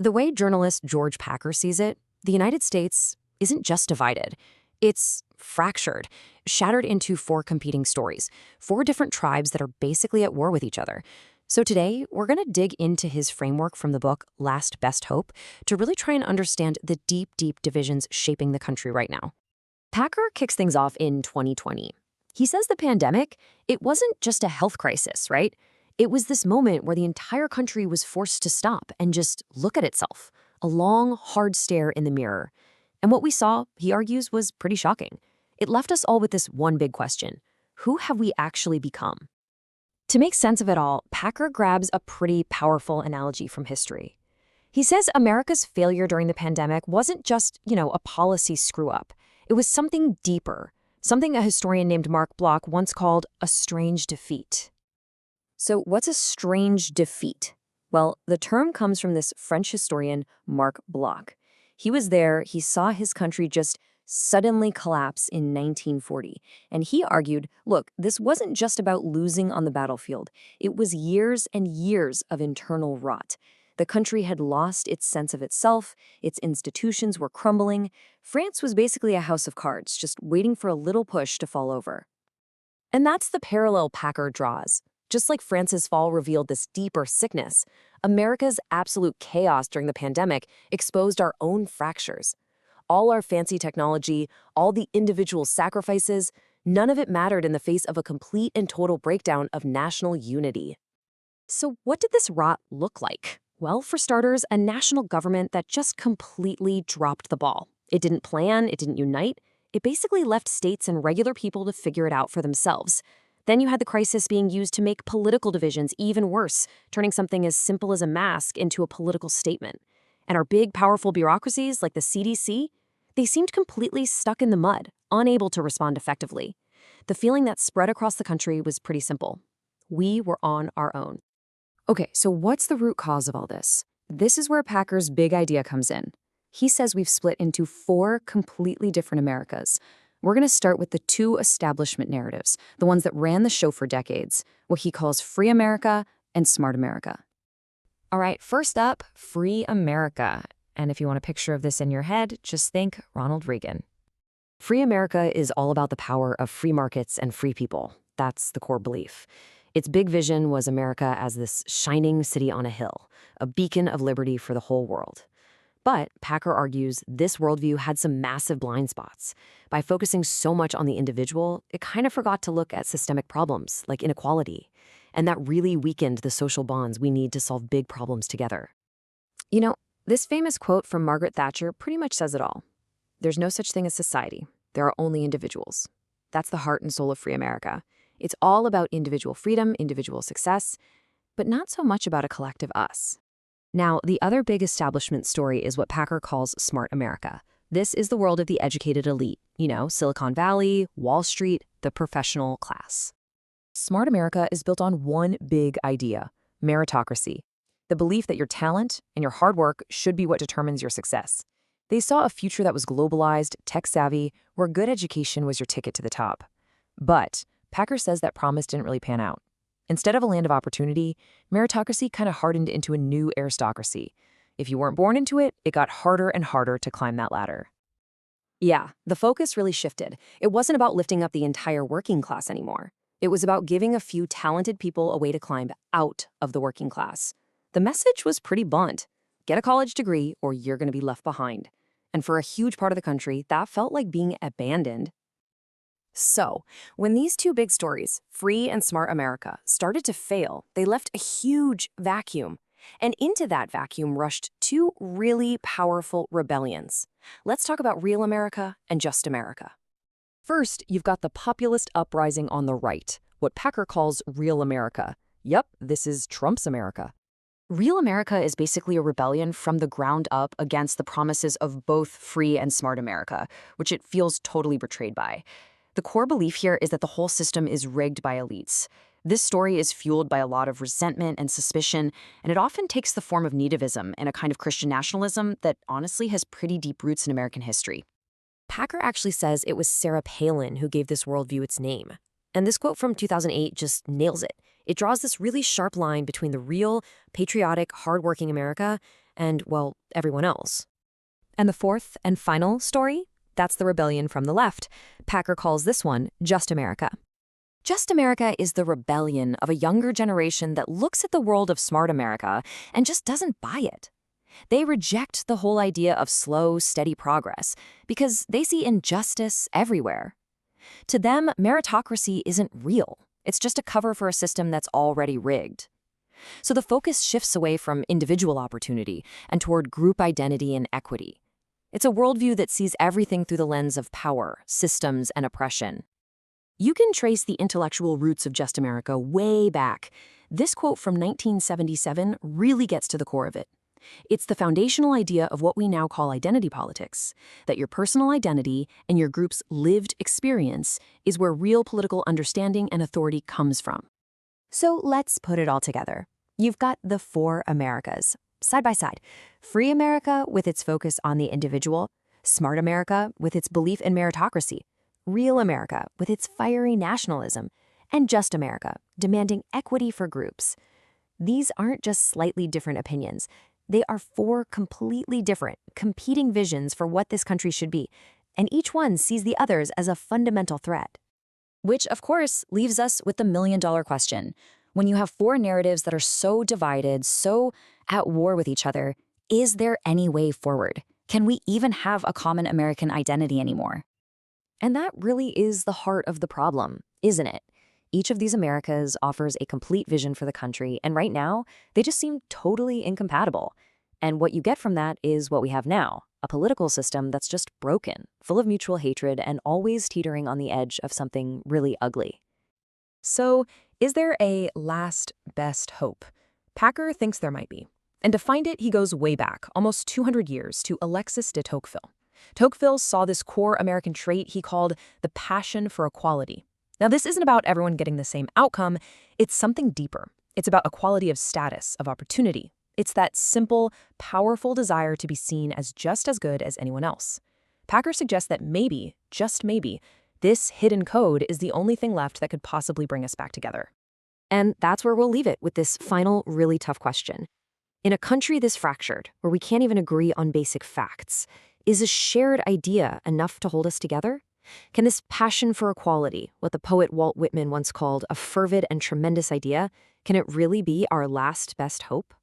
The way journalist George Packer sees it, the United States isn't just divided. It's fractured, shattered into four competing stories, four different tribes that are basically at war with each other. So today, we're going to dig into his framework from the book Last Best Hope to really try and understand the deep, deep divisions shaping the country right now. Packer kicks things off in 2020. He says the pandemic, it wasn't just a health crisis, right? It was this moment where the entire country was forced to stop and just look at itself, a long, hard stare in the mirror. And what we saw, he argues, was pretty shocking. It left us all with this one big question: who have we actually become? To make sense of it all, Packer grabs a pretty powerful analogy from history. He says America's failure during the pandemic wasn't just, a policy screw-up. It was something deeper, something a historian named Mark Bloch once called a strange defeat. So what's a strange defeat? Well, the term comes from this French historian, Mark Bloch. He was there, he saw his country just suddenly collapse in 1940. And he argued, look, this wasn't just about losing on the battlefield. It was years and years of internal rot. The country had lost its sense of itself, its institutions were crumbling. France was basically a house of cards, just waiting for a little push to fall over. And that's the parallel Packer draws. Just like France's fall revealed this deeper sickness, America's absolute chaos during the pandemic exposed our own fractures. All our fancy technology, all the individual sacrifices, none of it mattered in the face of a complete and total breakdown of national unity. So what did this rot look like? Well, for starters, a national government that just completely dropped the ball. It didn't plan, it didn't unite. It basically left states and regular people to figure it out for themselves. Then you had the crisis being used to make political divisions even worse, turning something as simple as a mask into a political statement. And our big, powerful bureaucracies, like the CDC, they seemed completely stuck in the mud, unable to respond effectively. The feeling that spread across the country was pretty simple. We were on our own. Okay, so what's the root cause of all this? This is where Packer's big idea comes in. He says we've split into four completely different Americas. We're going to start with the two establishment narratives, the ones that ran the show for decades, what he calls Free America and Smart America. All right, first up, Free America. And if you want a picture of this in your head, just think Ronald Reagan. Free America is all about the power of free markets and free people. That's the core belief. Its big vision was America as this shining city on a hill, a beacon of liberty for the whole world. But Packer argues this worldview had some massive blind spots. By focusing so much on the individual, it kind of forgot to look at systemic problems like inequality. And that really weakened the social bonds we need to solve big problems together. This famous quote from Margaret Thatcher pretty much says it all. There's no such thing as society. There are only individuals. That's the heart and soul of Free America. It's all about individual freedom, individual success, but not so much about a collective us. Now, the other big establishment story is what Packer calls Smart America. This is the world of the educated elite, Silicon Valley, Wall Street, the professional class. Smart America is built on one big idea: meritocracy. The belief that your talent and your hard work should be what determines your success. They saw a future that was globalized, tech-savvy, where good education was your ticket to the top. But Packer says that promise didn't really pan out. Instead of a land of opportunity, meritocracy kind of hardened into a new aristocracy. If you weren't born into it, it got harder and harder to climb that ladder. Yeah, the focus really shifted. It wasn't about lifting up the entire working class anymore. It was about giving a few talented people a way to climb out of the working class. The message was pretty blunt. Get a college degree or you're going to be left behind. And for a huge part of the country, that felt like being abandoned. So, when these two big stories, Free and Smart America, started to fail, they left a huge vacuum. And into that vacuum rushed two really powerful rebellions. Let's talk about Real America and Just America. First, you've got the populist uprising on the right, what Packer calls Real America. Yep, this is Trump's America. Real America is basically a rebellion from the ground up against the promises of both Free and Smart America, which it feels totally betrayed by. The core belief here is that the whole system is rigged by elites. This story is fueled by a lot of resentment and suspicion, and it often takes the form of nativism and a kind of Christian nationalism that honestly has pretty deep roots in American history. Packer actually says it was Sarah Palin who gave this worldview its name. And this quote from 2008 just nails it. It draws this really sharp line between the real, patriotic, hardworking America and, well, everyone else. And the fourth and final story? That's the rebellion from the left. Packer calls this one Just America. Just America is the rebellion of a younger generation that looks at the world of smart America and just doesn't buy it. They reject the whole idea of slow, steady progress because they see injustice everywhere. To them, meritocracy isn't real. It's just a cover for a system that's already rigged. So the focus shifts away from individual opportunity and toward group identity and equity. It's a worldview that sees everything through the lens of power, systems, and oppression. You can trace the intellectual roots of Just America way back. This quote from 1977 really gets to the core of it. It's the foundational idea of what we now call identity politics, that your personal identity and your group's lived experience is where real political understanding and authority comes from. So let's put it all together. You've got the four Americas, side by side. Free America with its focus on the individual, smart America with its belief in meritocracy, real America with its fiery nationalism, and Just America, demanding equity for groups. These aren't just slightly different opinions. They are four completely different, competing visions for what this country should be, and each one sees the others as a fundamental threat. Which, of course, leaves us with the million-dollar question. When you have four narratives that are so divided, so at war with each other, is there any way forward? Can we even have a common American identity anymore? And that really is the heart of the problem, isn't it? Each of these Americas offers a complete vision for the country, and right now, they just seem totally incompatible. And what you get from that is what we have now, a political system that's just broken, full of mutual hatred and always teetering on the edge of something really ugly. So, is there a last best hope? Packer thinks there might be. And to find it, he goes way back, almost 200 years, to Alexis de Tocqueville. Tocqueville saw this core American trait he called the passion for equality. Now, this isn't about everyone getting the same outcome. It's something deeper. It's about equality of status, of opportunity. It's that simple, powerful desire to be seen as just as good as anyone else. Packer suggests that maybe, just maybe, this hidden code is the only thing left that could possibly bring us back together. And that's where we'll leave it with this final, really tough question. In a country this fractured, where we can't even agree on basic facts, is a shared idea enough to hold us together? Can this passion for equality, what the poet Walt Whitman once called a fervid and tremendous idea, can it really be our last best hope?